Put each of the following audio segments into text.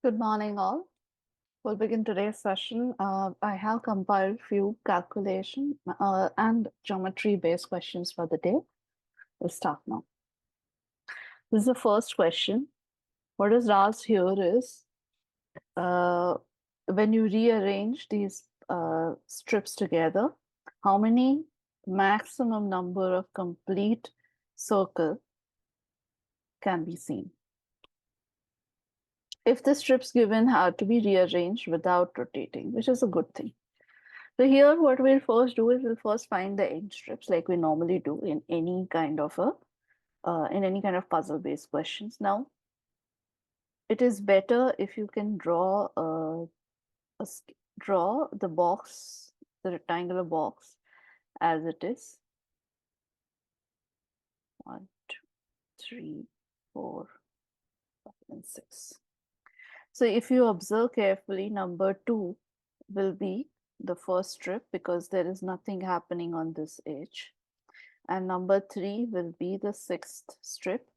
Good morning, all. We'll begin today's session. I have compiled few calculation and geometry-based questions for the day. We'll start now. This is the first question. What is asked here is, when you rearrange these strips together, how many maximum number of complete circle can be seen? If the strips given have to be rearranged without rotating, which is a good thing. So here what we'll first do is we'll first find the end strips like we normally do in any kind of puzzle-based questions. Now, it is better if you can draw draw the box, the rectangular box as it is. 1, 2, 3, 4, 5, and 6. So if you observe carefully, number 2 will be the first strip because there is nothing happening on this edge. And number 3 will be the 6th strip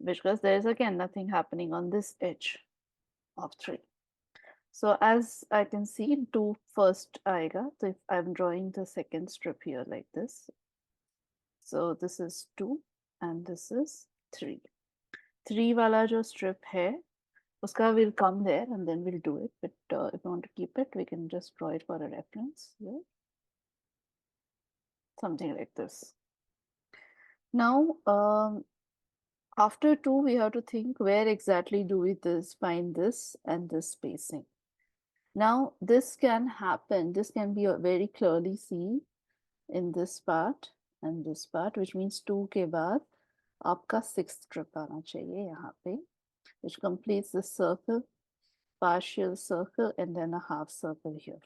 because there is again nothing happening on this edge of 3. So as I can see, 2 first aega. So if I'm drawing the second strip here like this. So this is 2 and this is 3. 3 wala jo strip hai, uska will come there and then we'll do it. But if you want to keep it, we can just draw it for a reference here. Something like this. Now, after 2, we have to think where exactly do we find this and this spacing. Now, this can happen. This can be very clearly seen in this part and this part, which means 2 के बाद आपका 6th strip आना चाहिए यहाँ पे, which completes the circle, partial circle, and then a half circle here.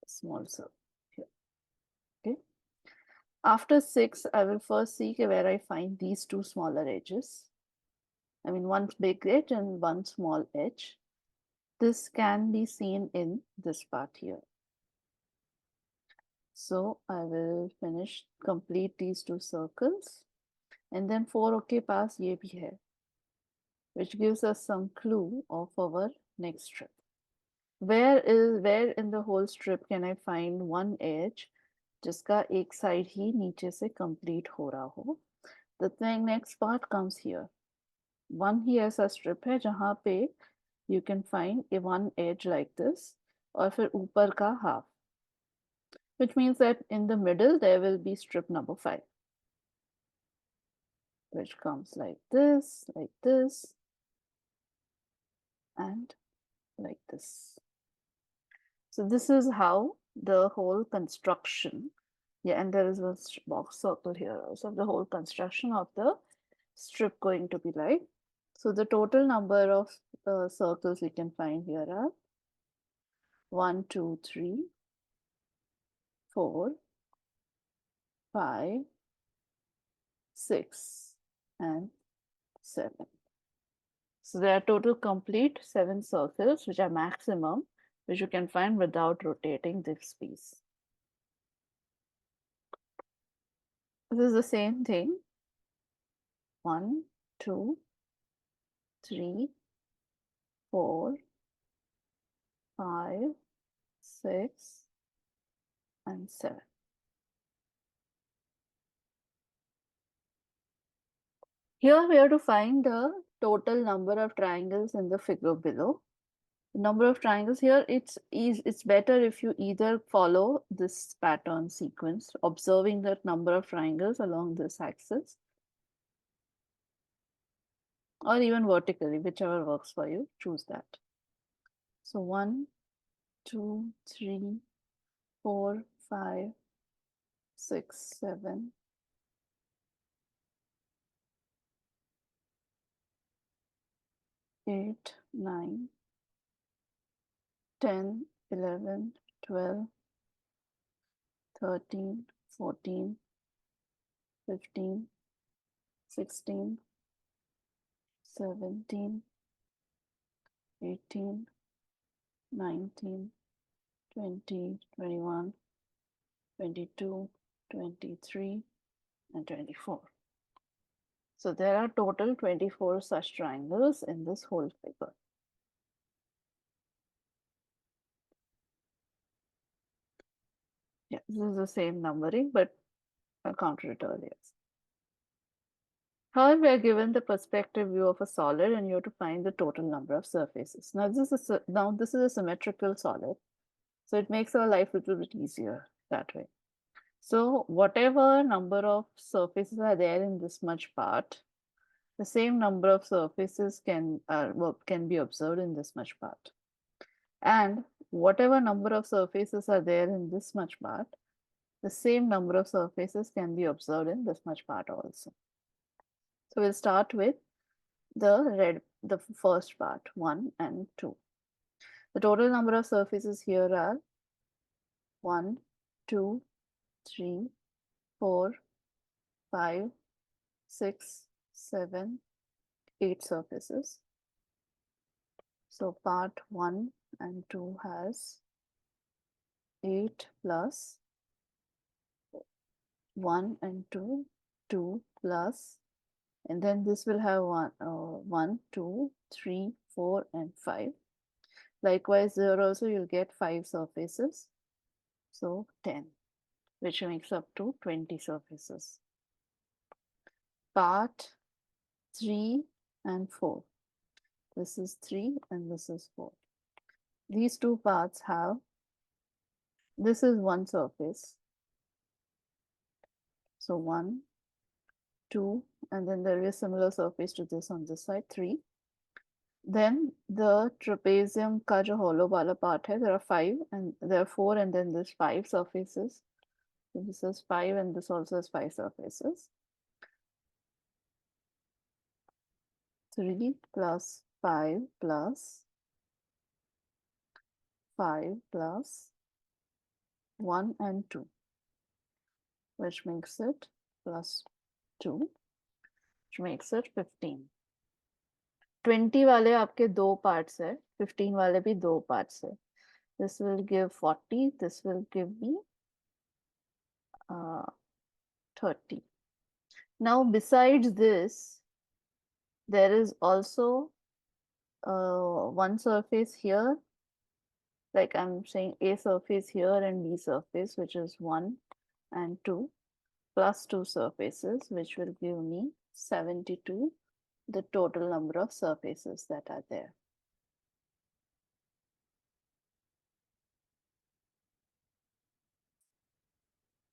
Small circle here. Okay. After 6, I will first see where I find these 2 smaller edges. I mean, one big edge and one small edge. This can be seen in this part here. So I will complete these 2 circles. And then 4 okay pass ye bhi hai, which gives us some clue of our next strip. Where in the whole strip can I find one edge जिसका एक side ही नीचे से complete हो रहा हो? The next part comes here. One ही ऐसा strip है जहाँ पे you can find a one edge like this, और फिर ऊपर का half, which means that in the middle there will be strip number 5, which comes like this, and like this. So this is how the whole construction, yeah, and there is a box circle here also, the whole construction of the strip going to be like. So the total number of circles we can find here are 1, 2, 3, 4, 5, 6, and 7. So there are total complete 7 circles, which are maximum, which you can find without rotating this piece. This is the same thing. 1, 2, 3, 4, 5, 6, and 7. Here we have to find the total number of triangles in the figure below. The number of triangles here, it's better if you either follow this pattern sequence, observing the number of triangles along this axis, or even vertically, whichever works for you, choose that. So 1, 2, 3, 4, 5, 6, 7, 8, 9, 10, 11, 12, 13, 14, 15, 16, 17, 18, 19, 20, 21, 22, 23, and 24. So there are total 24 such triangles in this whole figure. Yeah, this is the same numbering, but I'll counter it earlier. However, we are given the perspective view of a solid and you have to find the total number of surfaces. Now this is a symmetrical solid, so it makes our life a little bit easier that way. So whatever number of surfaces are there in this much part, the same number of surfaces can be observed in this much part. And whatever number of surfaces are there in this much part, the same number of surfaces can be observed in this much part also. So we'll start with the first part, 1 and 2. The total number of surfaces here are 1, 2, 3, 4, 5, 6, 7, 8 surfaces. So part 1 and 2 has 8 plus 1 and 2, 2 plus, and then this will have 1, 2, 3, 4, and 5. Likewise, there also you'll get 5 surfaces. So 10, which makes up to 20 surfaces. Part 3 and 4. This is 3 and this is 4. These two parts have, this is one surface. So 1, 2, and then there is a similar surface to this on this side, 3. Then the trapezium का जो hollow वाला part है, there are 5 and there are 4 and then there's 5 surfaces. So this is 5 and this also has 5 surfaces. 3 plus 5 plus 5 plus 1 and 2, which makes it plus 2, which makes it 15. 20 वाले आपके दो parts है, 15 वाले भी दो parts है. This will give 40, this will give me 30. Now besides this, there is also one surface here, like I'm saying A surface here and B surface, which is 1 and 2, plus 2 surfaces, which will give me 72, the total number of surfaces that are there.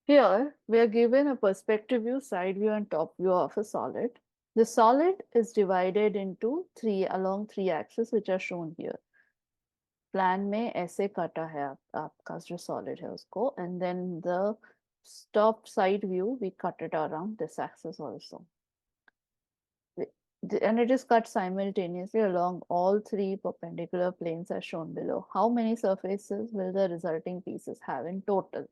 Here, we are given a perspective view, side view, and top view of a solid. The solid is divided into along three axes, which are shown here. Plan में ऐसे काटा है आपका जो solid है उसको, and then the top side view, we cut it around this axis also. And it is cut simultaneously along all three perpendicular planes as shown below. How many surfaces will the resulting pieces have in total,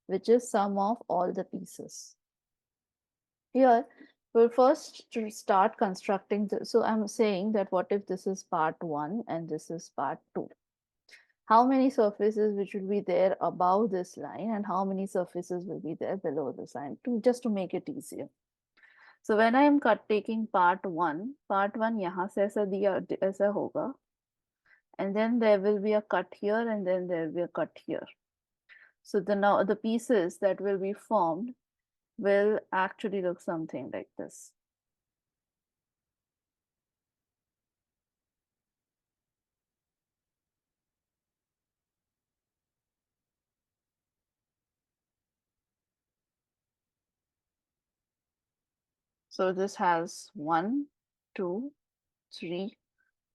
which is sum of all the pieces? Here, we'll first start constructing this. So I'm saying that what if this is part 1 and this is part 2? How many surfaces which will be there above this line and how many surfaces will be there below this line, just to make it easier. So when I am taking part 1 यहाँ से ऐसा होगा, and then there will be a cut here and then there will be a cut here. So now the pieces that will be formed will actually look something like this. So this has 1, 2, 3,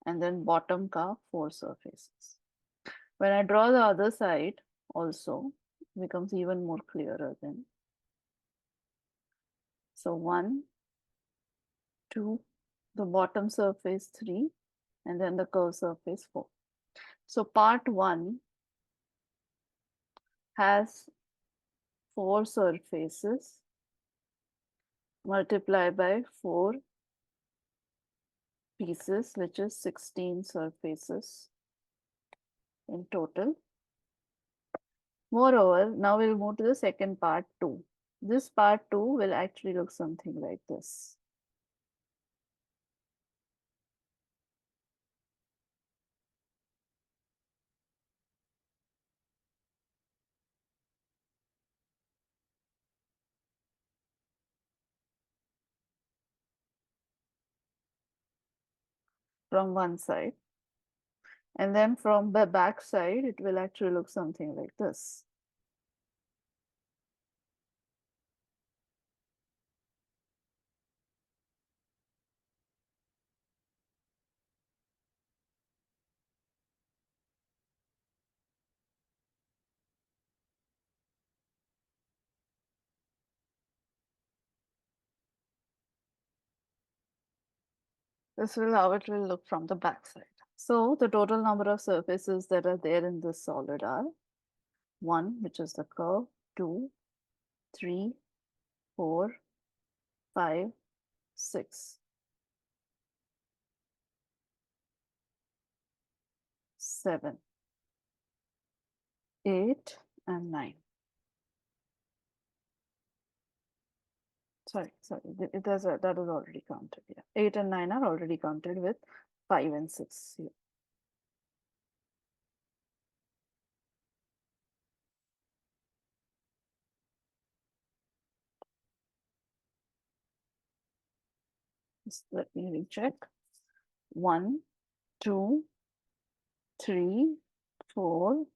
and then bottom ka 4 surfaces. When I draw the other side also, it becomes even more clearer then. So 1, 2, the bottom surface 3, and then the curve surface 4. So part 1 has 4 surfaces multiplied by 4 pieces, which is 16 surfaces in total. Moreover, now we'll move to the second part 2. This part 2 will actually look something like this. from one side. And then from the back side, it will actually look something like this. This will how it will look from the back side. So the total number of surfaces that are there in this solid are 1, which is the curve, 2, 3, 4, 5, 6, 7, 8, and 9. Sorry, that is already counted. Yeah, 8 and 9 are already counted with 5 and 6 here. Just let me recheck. 1, 2, 3, 4.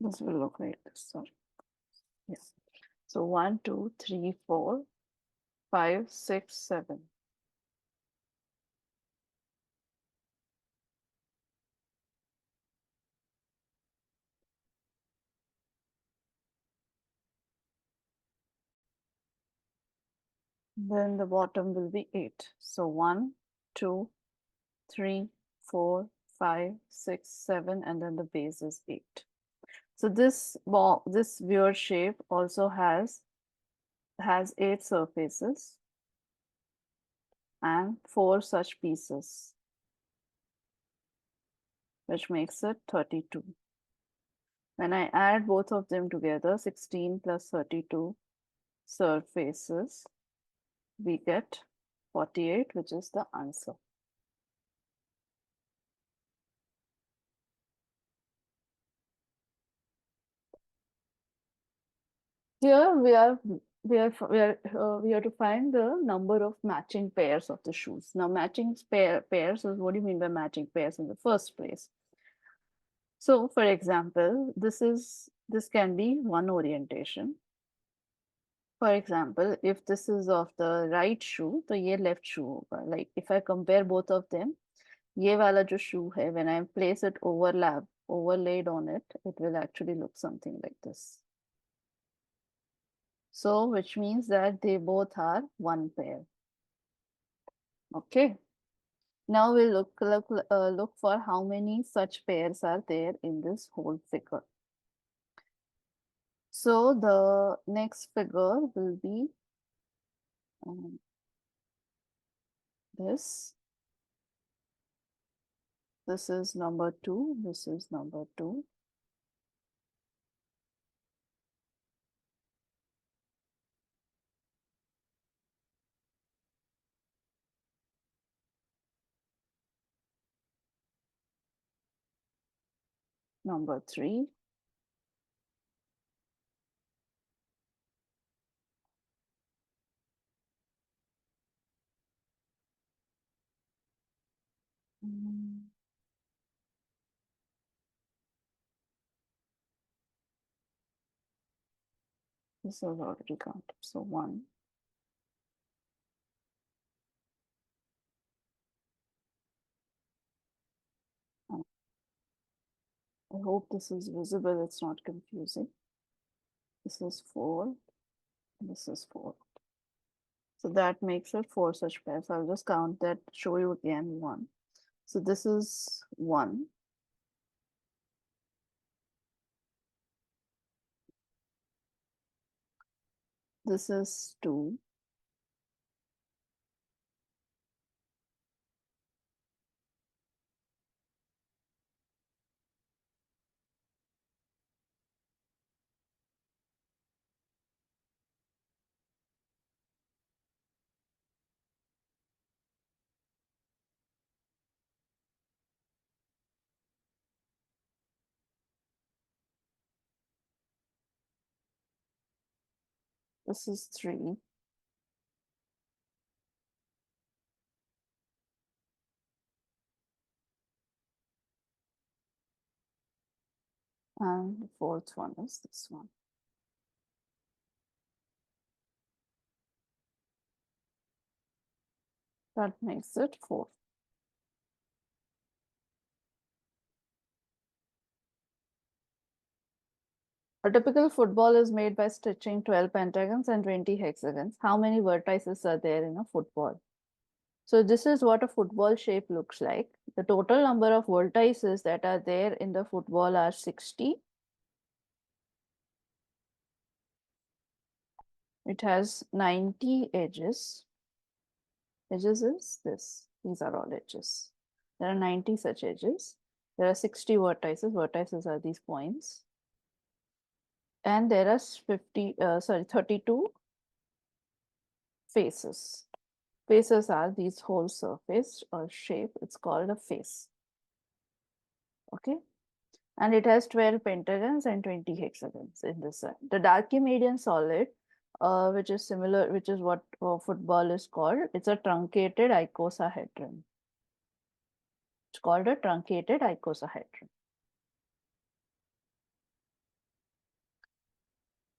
This will look like this. Sorry. Yes. So 1, 2, 3, 4, 5, 6, 7. Then the bottom will be 8. So 1, 2, 3, 4, 5, 6, 7, and then the base is 8. So this ball, this weird shape also has 8 surfaces and 4 such pieces, which makes it 32. When I add both of them together, 16 plus 32 surfaces, we get 48, which is the answer. Here we are to find the number of matching pairs of the shoes. Now matching pairs is what do you mean by matching pairs in the first place? So for example, this can be one orientation. For example, if this is of the right shoe, तो ये left shoe होगा. Like if I compare both of them, ये वाला जो shoe है, when I place it overlaid on it, it will actually look something like this. So which means that they both are one pair. Okay. Now we'll look for how many such pairs are there in this whole figure. So the next figure will be this. This is number 2. This is number 2. Number 3. This is already counted. So 1. I hope this is visible. It's not confusing. This is 4. This is 4. So that makes it 4 such pairs. I'll just count that, show you again 1. So this is 1. This is 2. This is 3. And the fourth one is this one. That makes it 4. A typical football is made by stitching 12 pentagons and 20 hexagons. How many vertices are there in a football? So this is what a football shape looks like. The total number of vertices that are there in the football are 60. It has 90 edges. Edges is this. These are all edges. There are 90 such edges. There are 60 vertices. Vertices are these points. And there are 32 faces. Faces are these whole surface or shape. It's called a face. Okay. And it has 12 pentagons and 20 hexagons in this side. The Archimedean solid, which is similar, which is what football is called. It's a truncated icosahedron. It's called a truncated icosahedron.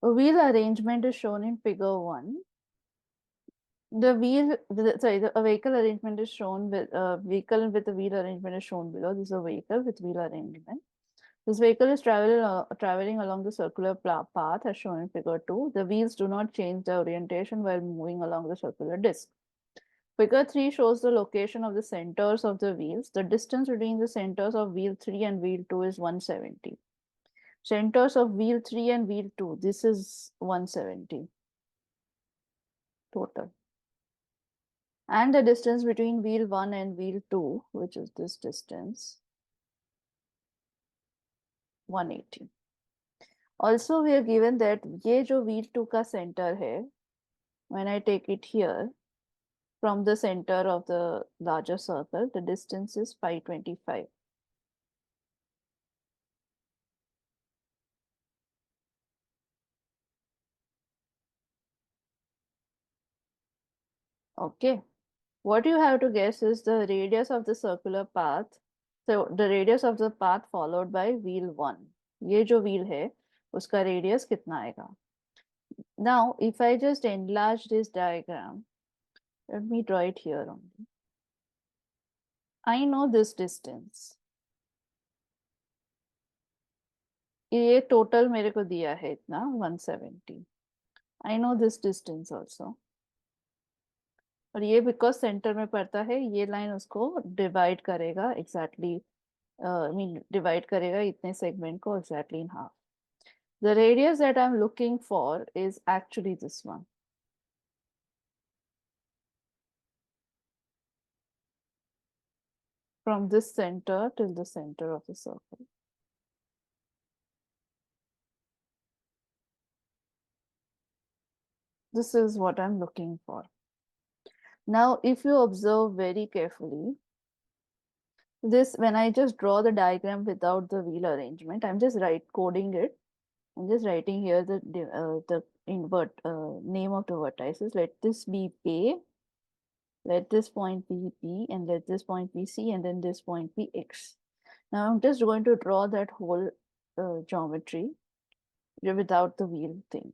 A wheel arrangement is shown in figure 1. The vehicle arrangement is shown with vehicle with the wheel arrangement is shown below. This is a vehicle with wheel arrangement. This vehicle is traveling along the circular path as shown in figure 2. The wheels do not change their orientation while moving along the circular disc. Figure 3 shows the location of the centers of the wheels. The distance between the centers of wheel 3 and wheel 2 is 170. Centers of wheel 3 and wheel 2, this is 170 total. And the distance between wheel 1 and wheel 2, which is this distance, 180. Also, we are given that ये जो wheel 2 का center है, when I take it here, from the center of the larger circle, the distance is 525. Okay. What you have to guess is the radius of the circular path. So the radius of the path followed by wheel 1. ये जो wheel है, उसका radius कितना आएगा? Now, if I just enlarge this diagram, let me draw it here only. I know this distance. ये total मेरे को दिया है इतना 170. I know this distance also. और ये बिकॉज सेंटर में पड़ता है, ये लाइन उसको डिवाइड करेगा एग्जैक्टली डिवाइड करेगा इतने सेगमेंट को exactly in half. The radius that I'm looking for is actually this one. From this center till the center of the circle. This is what I'm looking for. Now, if you observe very carefully, this, when I just draw the diagram without the wheel arrangement, I'm just coding it. I'm just writing here the name of the vertices. Let this be A, let this point be B, and let this point be C, and then this point be X. Now I'm just going to draw that whole geometry without the wheel thing.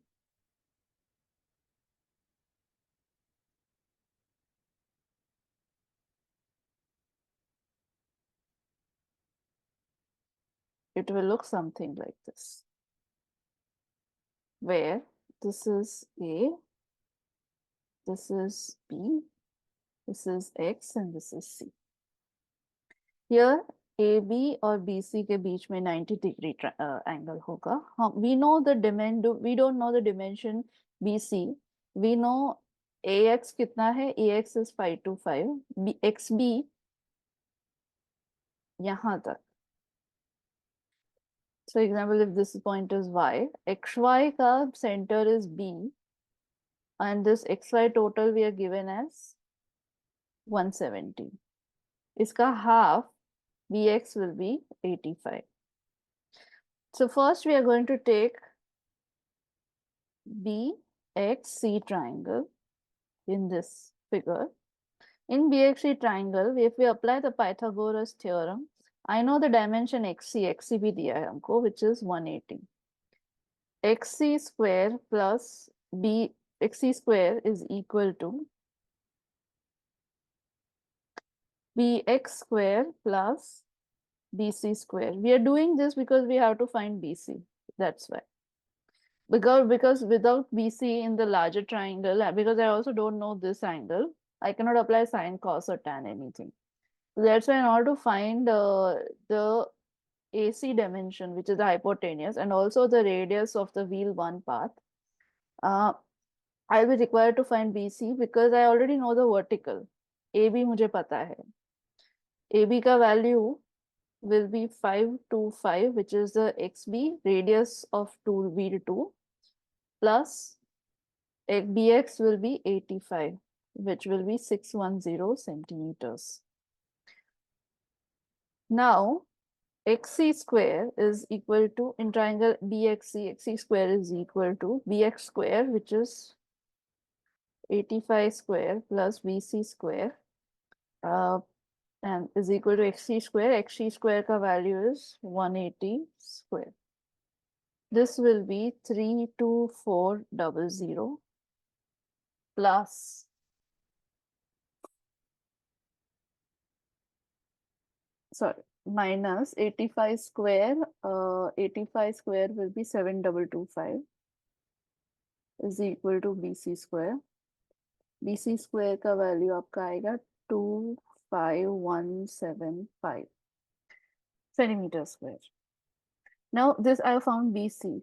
It will look something like this, where this is A, this is B, this is X, and this is C. Here AB और BC के बीच में 90 degree angle होगा. We know the dimension. We don't know the dimension BC. We know AX कितना है? AX is 525. XB यहाँ तक. So example, if this point is Y, XY का center is B, and this XY total we are given as 170. इसका half BX will be 85. So first we are going to take B BXC triangle in this figure. In BXC triangle, if we apply the Pythagoras theorem, I know the dimension XC भी दिया है हमको, which is 180. XC square plus XC square is equal to BX square plus BC square. We are doing this because we have to find BC. That's why. Because without BC in the larger triangle, because I also don't know this angle, I cannot apply sine, cos, or tan anything. That's why in order to find the AC dimension, which is the hypotenuse, and also the radius of the wheel one path, I'll be required to find BC because I already know the vertical. AB मुझे पता है. AB का value will be 525, which is the XB, radius of wheel 2, plus BX will be 85, which will be 610 centimeters. Now, XC square is equal to, in triangle BXC, XC square is equal to BX square, which is 85 square plus BC square, and is equal to XC square. XC square ka value is 180 square. This will be 32400 plus minus 85 square. 85 square will be 7225 is equal to BC square. BC square का value आपका आएगा 25175 centimeter square. Now this I have found BC.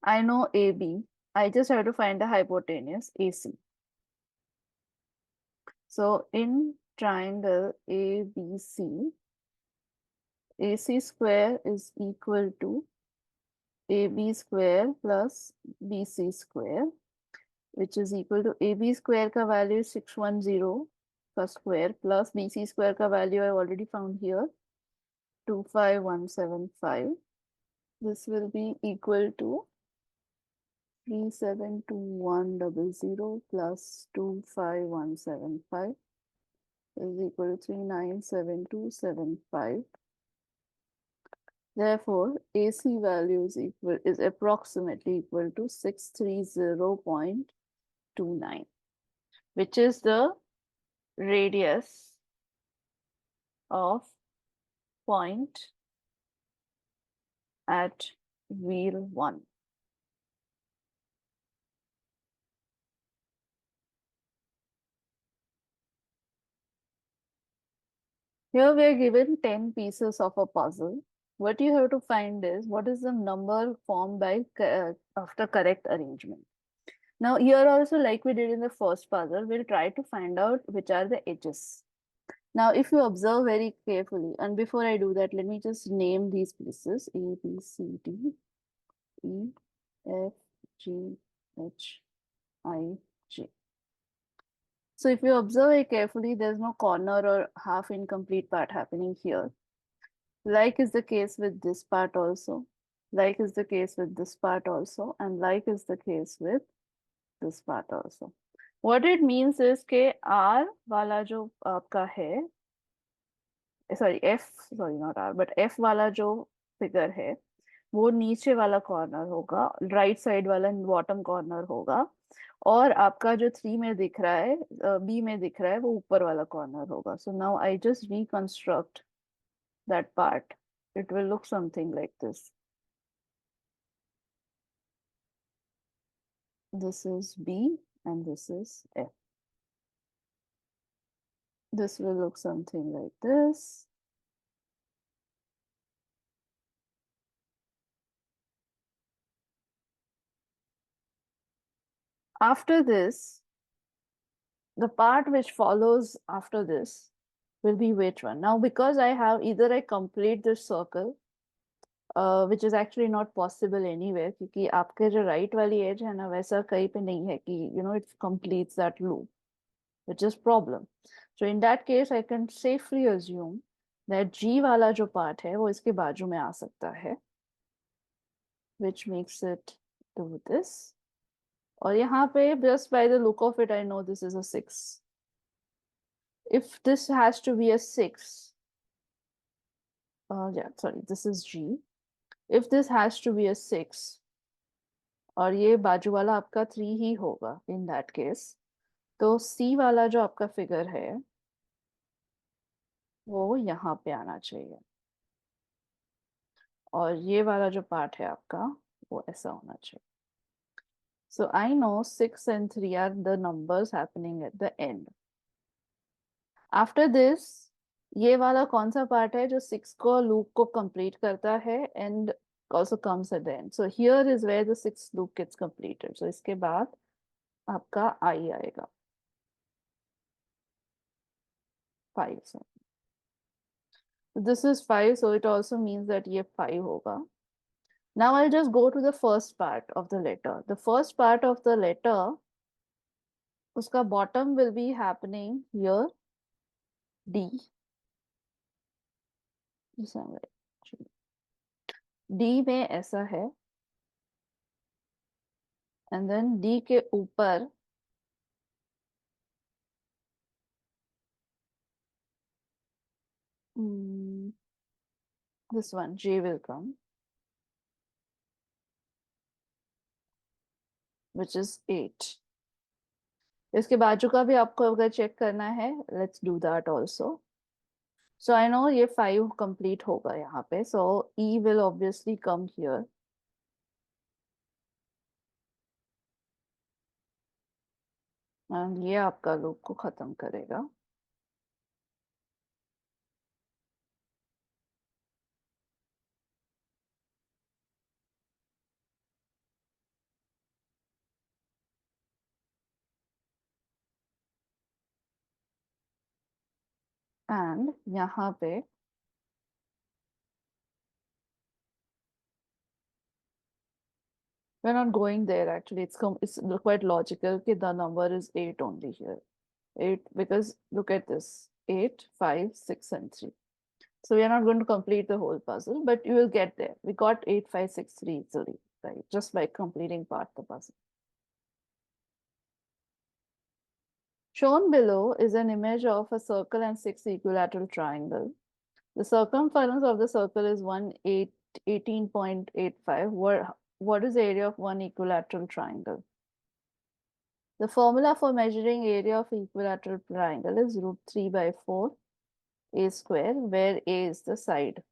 I know AB. I just have to find the hypotenuse AC. So in triangle ABC, AC square is equal to AB square plus BC square, which is equal to AB square ka value is 610 ka square plus BC square ka value I already found here, 25175. This will be equal to 372,100 plus 25175 is equal to 397275. Therefore, AC value is approximately equal to 630.29, which is the radius of point at wheel 1. Here we are given 10 pieces of a puzzle. What you have to find is what is the number formed by after correct arrangement. Now here also, like we did in the first puzzle, we'll try to find out which are the edges. Now if you observe very carefully, and before I do that, let me just name these pieces: A, B, C, D, E, F, G, H, I, J. So if you observe very carefully, there's no corner or half incomplete part happening here. Like is the case with this part also. Like is the case with this part also. And like is the case with this part also. What it means is that R वाला जो आपका है, sorry, not R, but F वाला जो figure है, वो नीचे वाला corner होगा, right side वाला bottom corner होगा, और आपका जो 3 में दिख रहा है, B में दिख रहा है, वो ऊपर वाला corner होगा. So now I just reconstruct that part. It will look something like this. This is B and this is F. This will look something like this. After this, the part which follows after this will be which one? Now, because I have either I complete this circle, which is actually not possible anywhere, क्योंकि आपके जो right वाली edge है ना, वैसा कहीं पे नहीं है कि it completes that loop, which is problem. So in that case, I can safely assume that G वाला जो part है वो इसके बाजू में आ सकता है, which makes it do this. और यहाँ पे just by the look of it I know this is a 6. If this has to be a 6, yeah, sorry, this is G. If this has to be a 6 और ये बाजू वाला आपका 3 ही होगा in that case, तो C वाला जो आपका फिगर है वो यहाँ पे आना चाहिए और ये वाला जो पार्ट है आपका वो ऐसा होना चाहिए. So I know 6 and 3 are the numbers happening at the end. After this, ये वाला कौन सा पार्ट है जो 6 को लूप को कंप्लीट करता है and also comes at the end. So here is where the 6th loop gets completed. So इसके बाद आपका I आएगा 5 से. This is 5, so it also means that ये 5 होगा. Now I'll just go to the first part of the letter. The first part of the letter, उसका bottom will be happening here, D. D में ऐसा है and then D के ऊपर this one J will come, which is 8. इसके बाजू का भी आपको अगर चेक करना है, let's do that also. So I know ये 5 complete होगा यहाँ पे, so E will obviously come here. And ये आपका लूप को खत्म करेगा. And यहाँ पे we're not going there actually. It's quite logical that the number is 8 only here. 8 because look at this 8, 5, 6 and 3. So we are not going to complete the whole puzzle, but you will get there. We got 8, 5, 6, 3 easily, right? Just by completing part of the puzzle. Shown below is an image of a circle and 6 equilateral triangle. The circumference of the circle is 18.85. What is the area of one equilateral triangle? The formula for measuring area of equilateral triangle is √3/4 a square, where a is the side.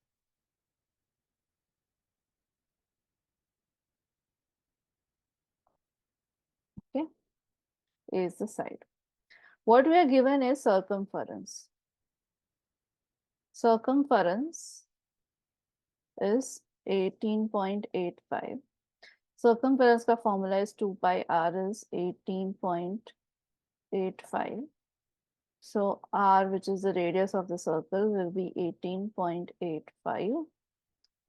Okay, a is the side. What we are given is circumference. Circumference is 18.85. Circumference का formula is 2 pi r is 18.85. So r, which is the radius of the circle, will be 18.85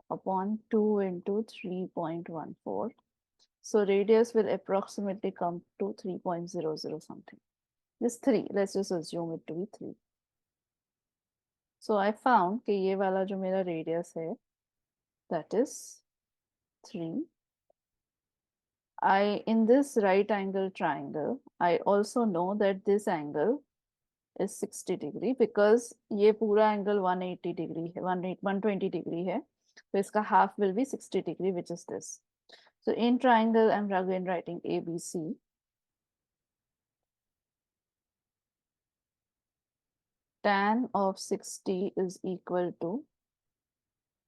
upon 2 into 3.14. So radius will approximately come to 3.00 something. This 3, let's just assume it to be 3. So I found कि ये वाला जो मेरा radius है, that is 3. In this right angle triangle, I also know that this angle is 60 degree because ये पूरा angle 180 degree है, 120 degree है. So इसका half will be 60 degree, which is this. So in triangle, I'm again writing ABC. Tan of 60 is equal to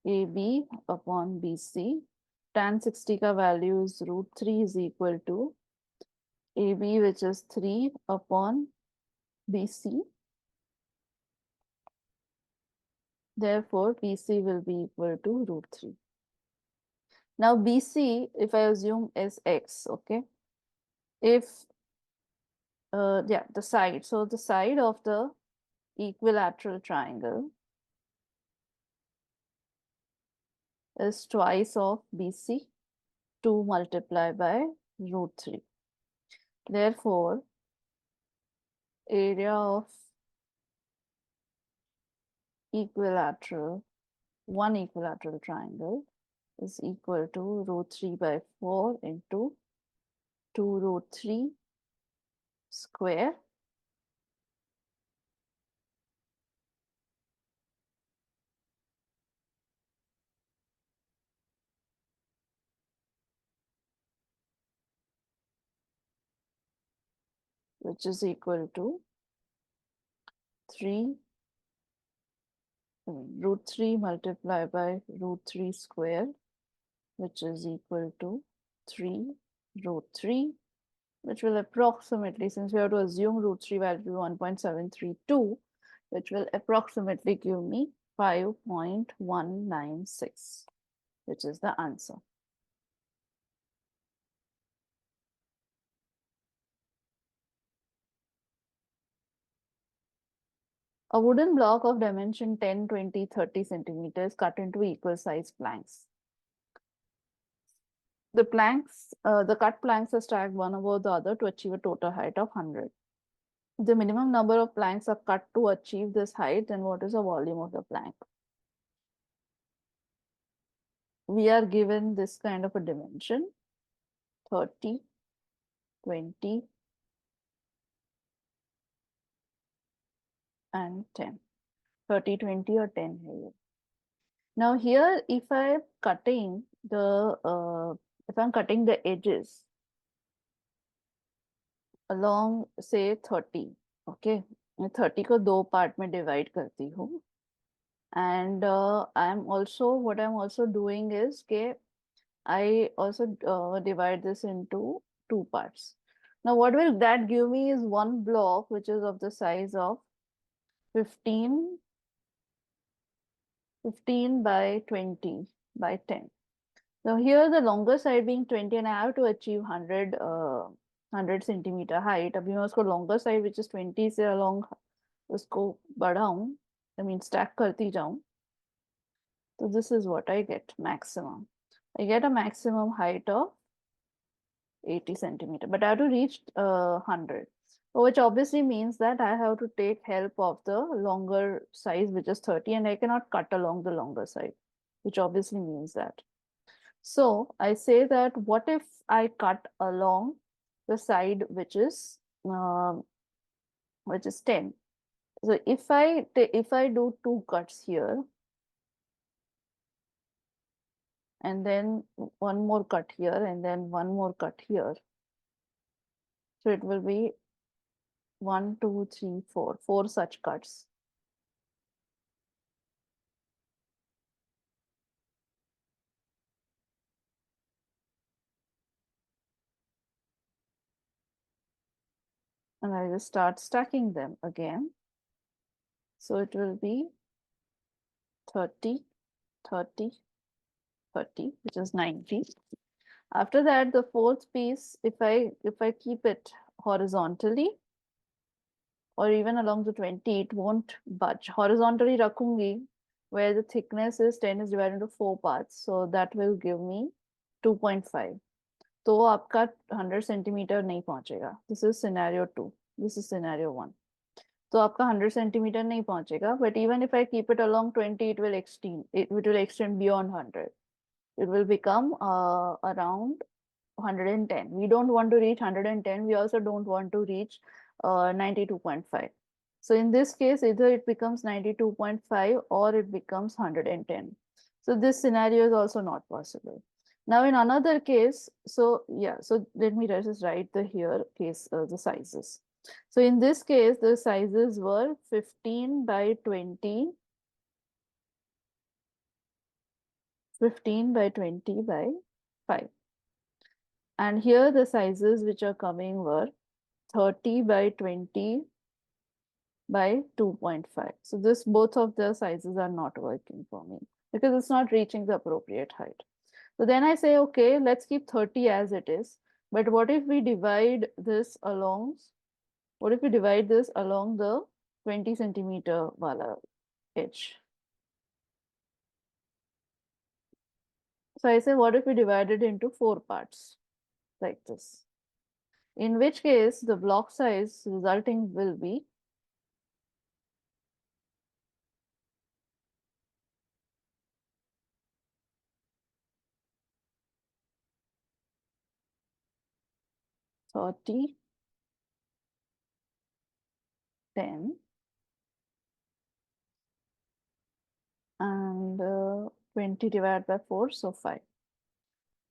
AB upon BC. Tan 60 का value is √3 is equal to AB, which is 3 upon BC. Therefore, BC will be equal to √3. Now BC, if I assume is X, okay? If, the side. So the side of the equilateral triangle is twice of BC, 2 multiplied by √3. Therefore, area of one equilateral triangle is equal to √3/4 into 2 root 3 square which is equal to 3 root 3 multiplied by root 3 square, which is equal to 3 root 3, which will approximately, since we have to assume root 3 value to 1.732, which will approximately give me 5.196, which is the answer. A wooden block of dimension 10, 20, 30 centimeters cut into equal size planks. The cut planks are stacked one above the other to achieve a total height of 100. The minimum number of planks are cut to achieve this height, and what is the volume of the plank? We are given this kind of a dimension, 30, 20, and 10. 30, 20 or 10 here. Now here, if I'm cutting the edges along say 30, okay, 30 को दो part में divide करती हूँ, and what I'm also doing is that I also divide this into two parts. Now what will that give me is one block which is of the size of 15 by 20 by 10. So here the longer side being 20 and I have to achieve 100 centimeter height. अभी मैं उसको longer side which is 20 से along उसको बढ़ाऊं, I mean stack करती जाऊं. So this is what I get maximum. I get a maximum height of 80 centimeter, but I have to reach 100, which obviously means that I have to take help of the longer size, which is 30, and I cannot cut along the longer side, which obviously means that. So I say that what if I cut along the side which is 10? So if I do two cuts here, and then one more cut here, and then one more cut here, so it will be 1, 2, 3, 4, 4 such cuts. And I will start stacking them again. So it will be 30, 30, 30, which is 90. After that, the fourth piece, if I keep it horizontally or even along the 20, it won't budge. Horizontally rakhungi, where the thickness is 10 is divided into 4 parts. So that will give me 2.5. तो आपका 100 centimetre नहीं पहुंचेगा. This is scenario 2. This is scenario 1. तो आपका 100 centimetre नहीं पहुंचेगा. But even if I keep it along 20, it will extend beyond 100. It will become around 110. We don't want to reach 110. We also don't want to reach 92.5. So in this case, either it becomes 92.5 or it becomes 110. So this scenario is also not possible. Now in another case, so let me just write the sizes. So in this case, the sizes were 15 by 20, 15 by 20 by 5. And here the sizes which are coming were 30 by 20 by 2.5. So both of the sizes are not working for me because it's not reaching the appropriate height. So then I say, okay, let's keep 30 as it is. But what if we divide this along? What if we divide this along the 20 centimeter wala edge? So I say, what if we divide it into 4 parts like this? In which case, the block size resulting will be 30, 10, and 20 divided by 4, so 5.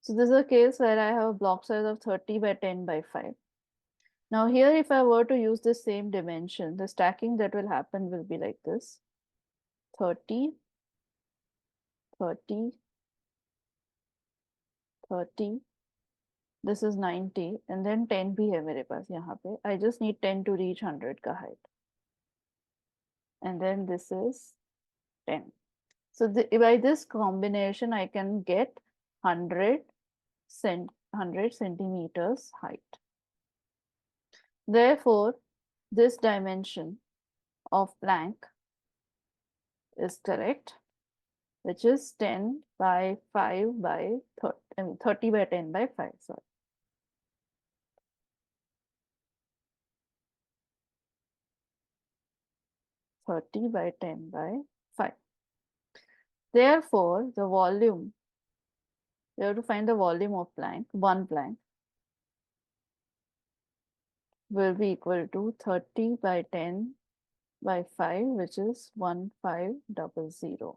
So this is a case where I have a block size of 30 by 10 by 5. Now here, if I were to use the same dimension, the stacking that will happen will be like this: 30, 30, 30. This is 90, and then 10 भी है मेरे पास यहाँ पे. I just need 10 to reach 100 का height. And then this is 10. So by this combination, I can get 100 centimeters height. Therefore, this dimension of plank is correct, which is 10 by 5 by 30, 30 by 10 by 5, sorry. Thirty by 10 by 5. Therefore, the volume, we have to find the volume of plank, one plank, will be equal to 30 by 10 by 5, which is 1500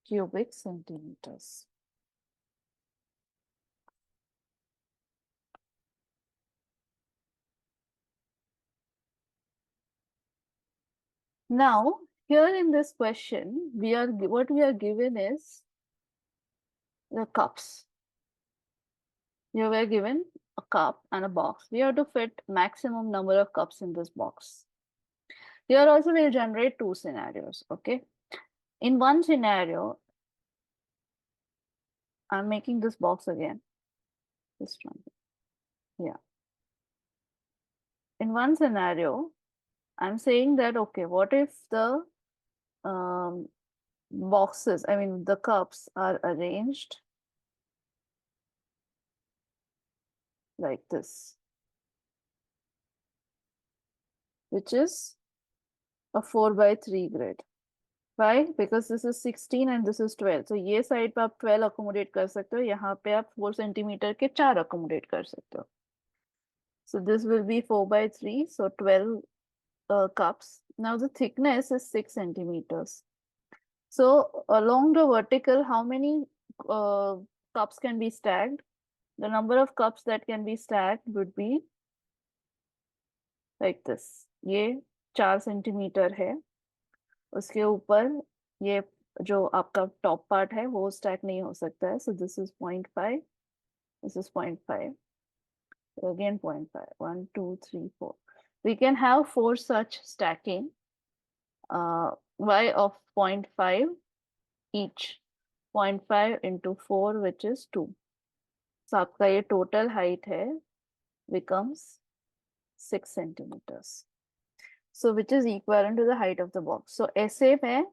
cubic centimeters. Now, here in this question, what we are given is the cups. Here we are given a cup and a box. We have to fit maximum number of cups in this box. Here also we'll generate two scenarios, okay? In one scenario, I'm making this box again. This one, yeah. In one scenario, I'm saying that, okay, what if the boxes, I mean, the cups are arranged like this, which is a 4 by 3 grid. Why? Because this is 16 and this is 12. So ये side पे आप 12 accommodate कर सकते हो, यहाँ पे आप 4 centimeter के 4 accommodate कर सकते हो. So this will be 4 by 3, so 12 cups. Now the thickness is 6 centimeters. So along the vertical, how many cups can be stacked? The number of cups that can be stacked would be like this. ये 4 centimetre है, उसके ऊपर ये जो आपका top part है वो stack नहीं हो सकता है. So this is 0.5, this is 0.5, again 0.5, 1, 2, 3, 4. We can have 4 such stacking y of 0.5 each. 0.5 into 4, which is 2. So आपका ये total height है becomes 6 centimeters. So which is equivalent to the height of the box. So ऐसे मैं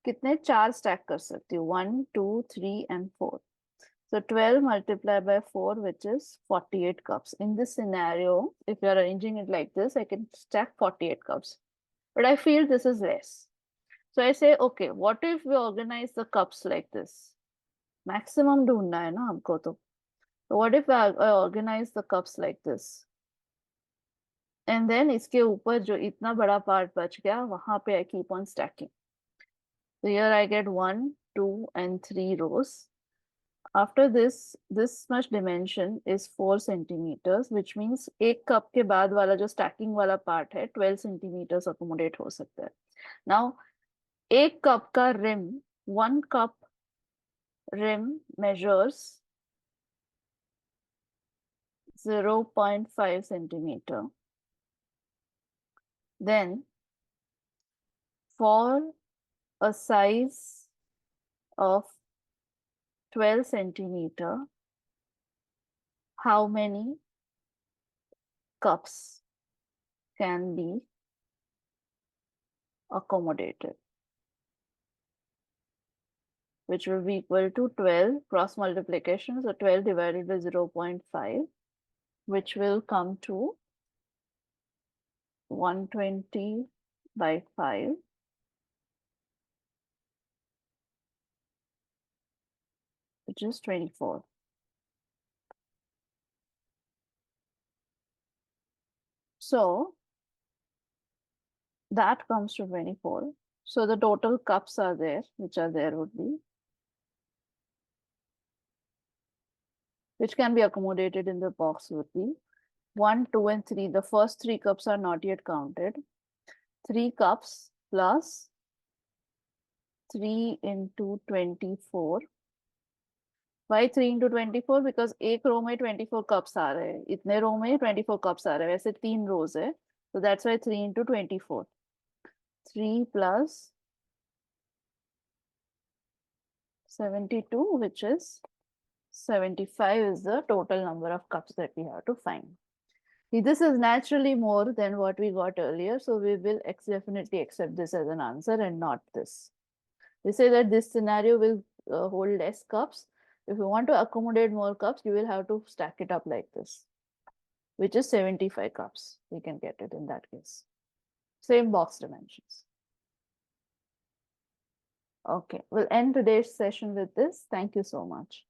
कितने 4 stack कर सकती हूँ? 1, 2, 3 and 4. So 12 multiplied by 4, which is 48 cups. In this scenario, if you are arranging it like this, I can stack 48 cups. But I feel this is less. So I say, okay, what if we organize the cups like this? Maximum ढूंढना है ना हमको तो. So what if I organize the cups like this? And then इसके ऊपर जो इतना बड़ा part बच गया, वहाँ पे I keep on stacking. So here I get 1, 2 and 3 rows. After this much dimension is 4 centimeters, which means एक cup के बाद वाला जो stacking वाला part है 12 centimeters accommodate हो सकता है. Now एक cup का rim, 1 cup rim measures 0.5 centimeter. Then for a size of 12 centimeter, how many cups can be accommodated? Which will be equal to 12 cross multiplication. So 12 divided by 0.5, which will come to 120 by 5, which is 24. So that comes to 24. So the total cups are there, which are there would be, which can be accommodated in the box would be 1, 2, and 3. The first 3 cups are not yet counted. 3 cups plus 3 into 24. Why 3 into 24? Because एक रो में 24 cups आ रहे हैं, इतने रो में 24 cups आ रहे हैं, वैसे 3 rows है, so that's why 3 into 24. 3 plus 72, which is 75, is the total number of cups that we have to find. This is naturally more than what we got earlier, so we will definitely accept this as an answer and not this. We say that this scenario will hold less cups. If you want to accommodate more cups, you will have to stack it up like this, which is 75 cups. We can get it in that case. Same box dimensions. Okay, we'll end today's session with this. Thank you so much.